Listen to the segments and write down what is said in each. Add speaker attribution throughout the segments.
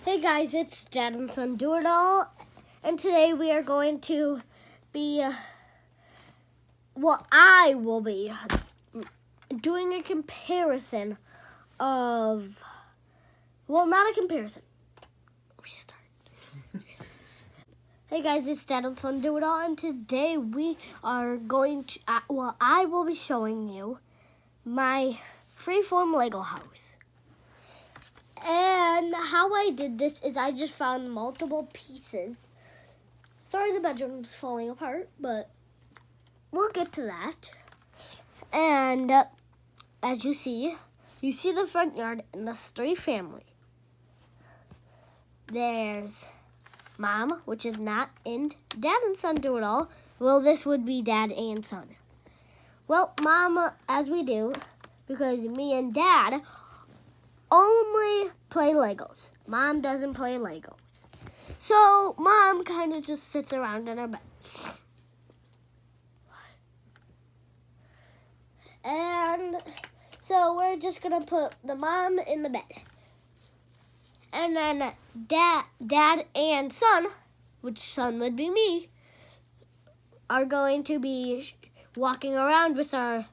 Speaker 1: Hey guys, it's Dad and Son Do It All, and today we are going to be, I will be doing a comparison of, not a comparison. Restart. Hey guys, it's Dad and Son Do It All, and today we are going to, I will be showing you my freeform Lego house. And how I did this is I just found multiple pieces. Sorry the bedroom's falling apart, but we'll get to that. And as you see the front yard and there's three family. There's Mom, which is not in Dad and Son Do It All. Well, this would be Dad and Son. Well, Mom, as we do, because me and Dad only play Legos. Mom doesn't play Legos. So Mom kind of just sits around in her bed. And so we're just going to put the Mom in the bed. And then Dad and Son, which Son would be me, are going to be walking around with our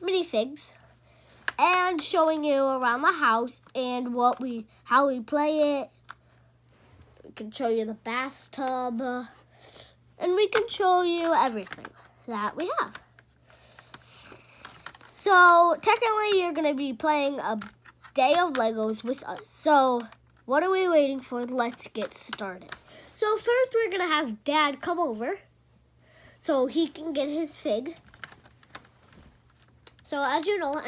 Speaker 1: minifigs and showing you around the house and how we play it. We can show you the bathtub, and we can show you everything that we have. So technically, you're gonna be playing a day of Legos with us. So what are we waiting for? Let's get started. So first, we're gonna have Dad come over so he can get his fig. So as you know,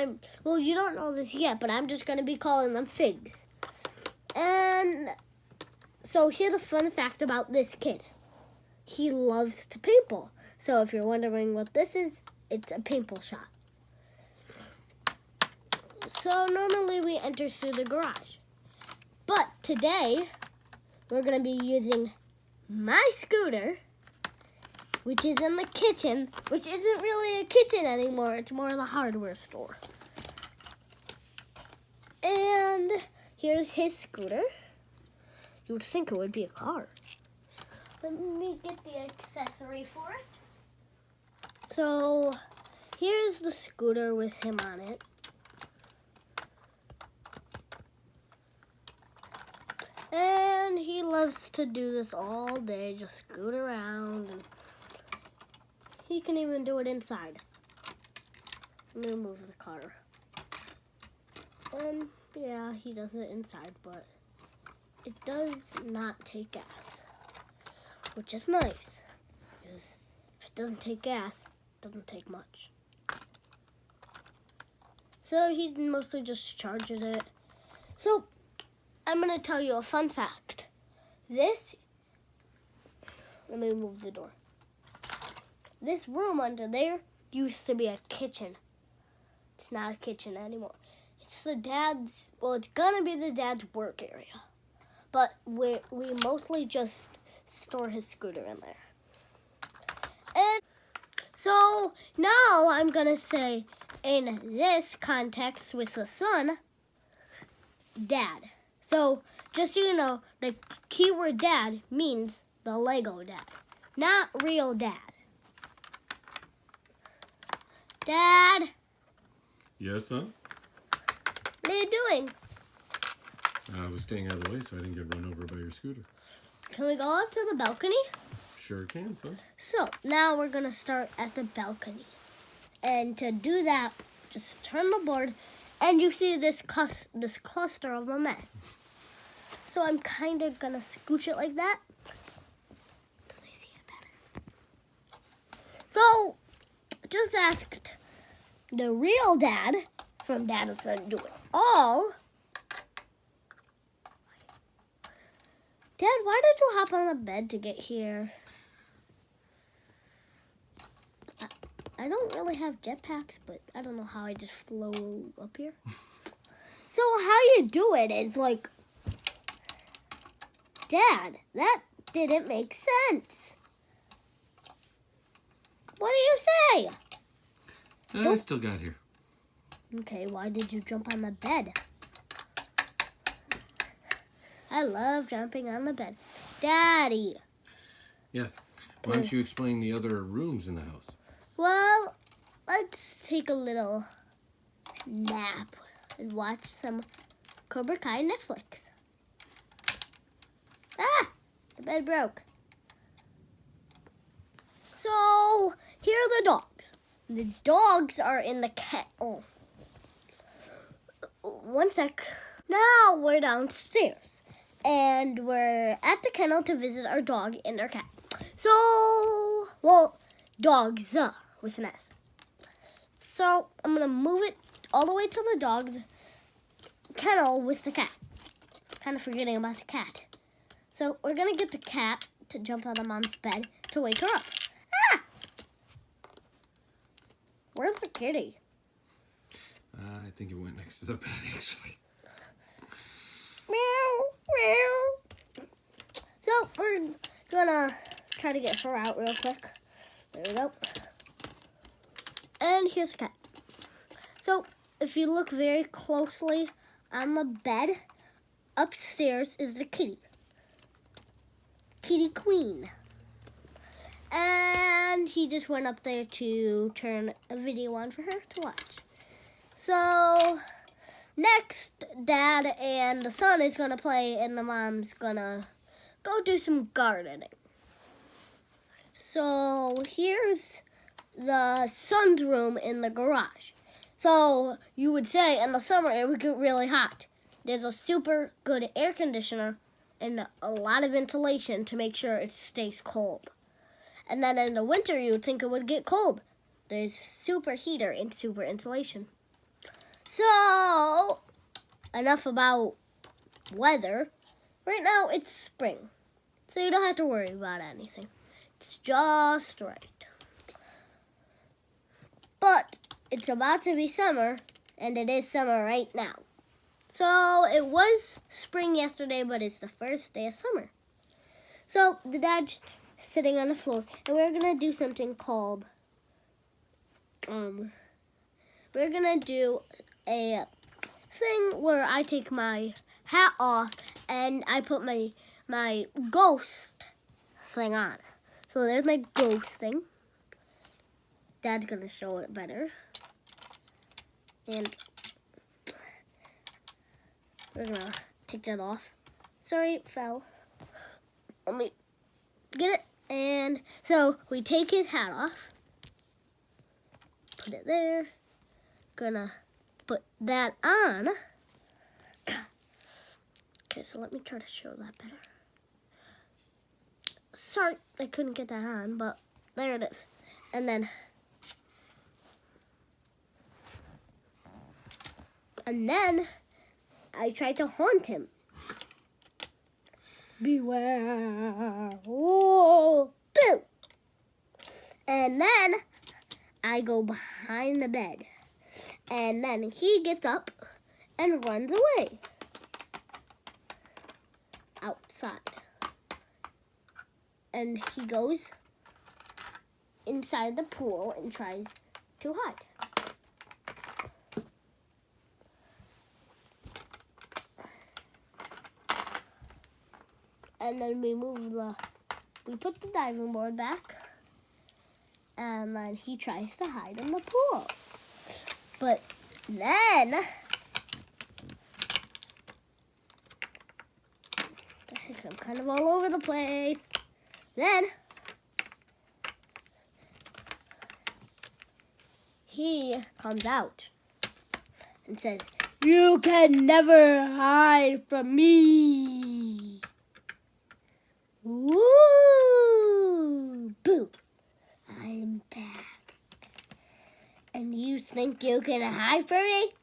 Speaker 1: you don't know this yet, but I'm just going to be calling them figs. And so here's a fun fact about this kid. He loves to paintball. So if you're wondering what this is, it's a paintball shot. So normally we enter through the garage. But today, we're going to be using my scooter, which is in the kitchen, which isn't really a kitchen anymore. It's more of a hardware store. And here's his scooter. You would think it would be a car. Let me get the accessory for it. So here's the scooter with him on it. And he loves to do this all day, just scoot around. And he can even do it inside. Let me move the car. And yeah, he does it inside, but it does not take gas, which is nice. Because if it doesn't take gas, it doesn't take much. So he mostly just charges it. So I'm going to tell you a fun fact. Let me move the door. This room under there used to be a kitchen. It's not a kitchen anymore. It's the dad's, it's gonna be the dad's work area. But we mostly just store his scooter in there. And so now I'm gonna say, in this context with the son, Dad. So just so you know, the keyword Dad means the Lego Dad, not real Dad. Dad?
Speaker 2: Yes, son?
Speaker 1: What are you doing?
Speaker 2: I was staying out of the way so I didn't get run over by your scooter.
Speaker 1: Can we go up to the balcony?
Speaker 2: Sure can, son.
Speaker 1: So, now we're going to start at the balcony. And to do that, just turn the board, and you see this cluster of a mess. So I'm kind of going to scooch it like that. Do they see it better? So, just asked the real Dad from Dad and Son Do It All. Dad, why did you hop on the bed to get here? I don't really have jetpacks, but I don't know how I just flew up here. So how you do it is like, Dad, that didn't make sense. What do you say?
Speaker 2: I still got here.
Speaker 1: Okay, why did you jump on the bed? I love jumping on the bed. Daddy.
Speaker 2: Yes. Why don't you explain the other rooms in the house?
Speaker 1: Well, let's take a little nap and watch some Cobra Kai Netflix. Ah! The bed broke. So, here are the dogs. The dogs are in the kennel. One sec. Now we're downstairs. And we're at the kennel to visit our dog and our cat. So, well, dogs with an S. So, I'm going to move it all the way to the dog's kennel with the cat. Kind of forgetting about the cat. So, we're going to get the cat to jump on the mom's bed to wake her up. Ah! Where's the kitty?
Speaker 2: I think it went next to the bed, actually.
Speaker 1: Meow, meow. So, we're going to try to get her out real quick. There we go. And here's the cat. So, if you look very closely on the bed, upstairs is the kitty. Kitty Queen. And he just went up there to turn a video on for her to watch. So, next, Dad and the son is going to play, and the mom's going to go do some gardening. So, here's the son's room in the garage. So, you would say in the summer it would get really hot. There's a super good air conditioner and a lot of ventilation to make sure it stays cold. And then in the winter, you would think it would get cold. There's super heater and super insulation. So, enough about weather. Right now, it's spring. So you don't have to worry about anything. It's just right. But it's about to be summer, and it is summer right now. So it was spring yesterday, but it's the first day of summer. So the dad's sitting on the floor, and we're going to do something called, we're going to do a thing where I take my hat off, and I put my ghost thing on. So there's my ghost thing. Dad's going to show it better. And we're going to take that off. Sorry, it fell. Let me get it. And so we take his hat off. Put it there. Gonna put that on. Okay, so let me try to show that better. Sorry, I couldn't get that on, but there it is. And then I tried to haunt him. Beware. Oh, boo. And then I go behind the bed. And then he gets up and runs away. Outside. And he goes inside the pool and tries to hide. And then we put the diving board back, and then he tries to hide in the pool. But then, I'm kind of all over the place. Then, he comes out and says, "You can never hide from me." Woo! Boo! I'm back. And you think you can hide from me?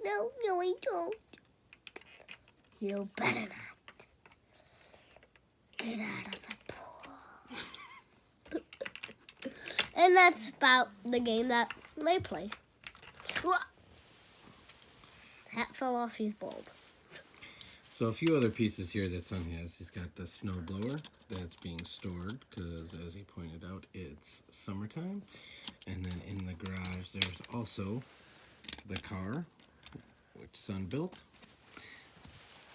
Speaker 1: No, I don't. You better not. Get out of the pool. And that's about the game that they play. His hat fell off, he's bald.
Speaker 2: So a few other pieces here that Son has. He's got the snow blower that's being stored because, as he pointed out, it's summertime. And then in the garage, there's also the car, which Son built.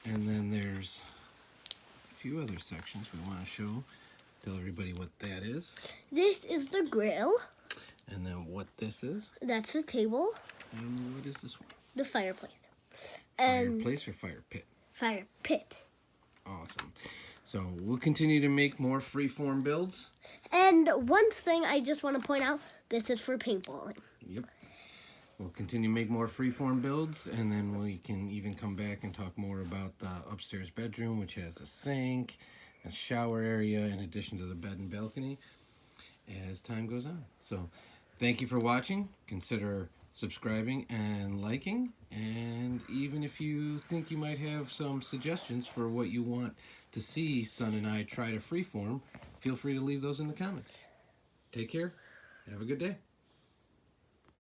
Speaker 2: And then there's a few other sections we want to show. Tell everybody what that is.
Speaker 1: This is the grill.
Speaker 2: And then what this is.
Speaker 1: That's the table.
Speaker 2: And what is this one?
Speaker 1: The fireplace. And
Speaker 2: Fireplace or fire pit?
Speaker 1: fire pit.
Speaker 2: Awesome. So we'll continue to make more freeform builds.
Speaker 1: And one thing I just want to point out, this is for paintballing.
Speaker 2: Yep. We'll continue to make more freeform builds, and then we can even come back and talk more about the upstairs bedroom, which has a sink, a shower area, in addition to the bed and balcony, as time goes on. So thank you for watching. Consider subscribing and liking, and even if you think you might have some suggestions for what you want to see Son and I try to freeform, feel free to leave those in the comments. Take care. Have a good day.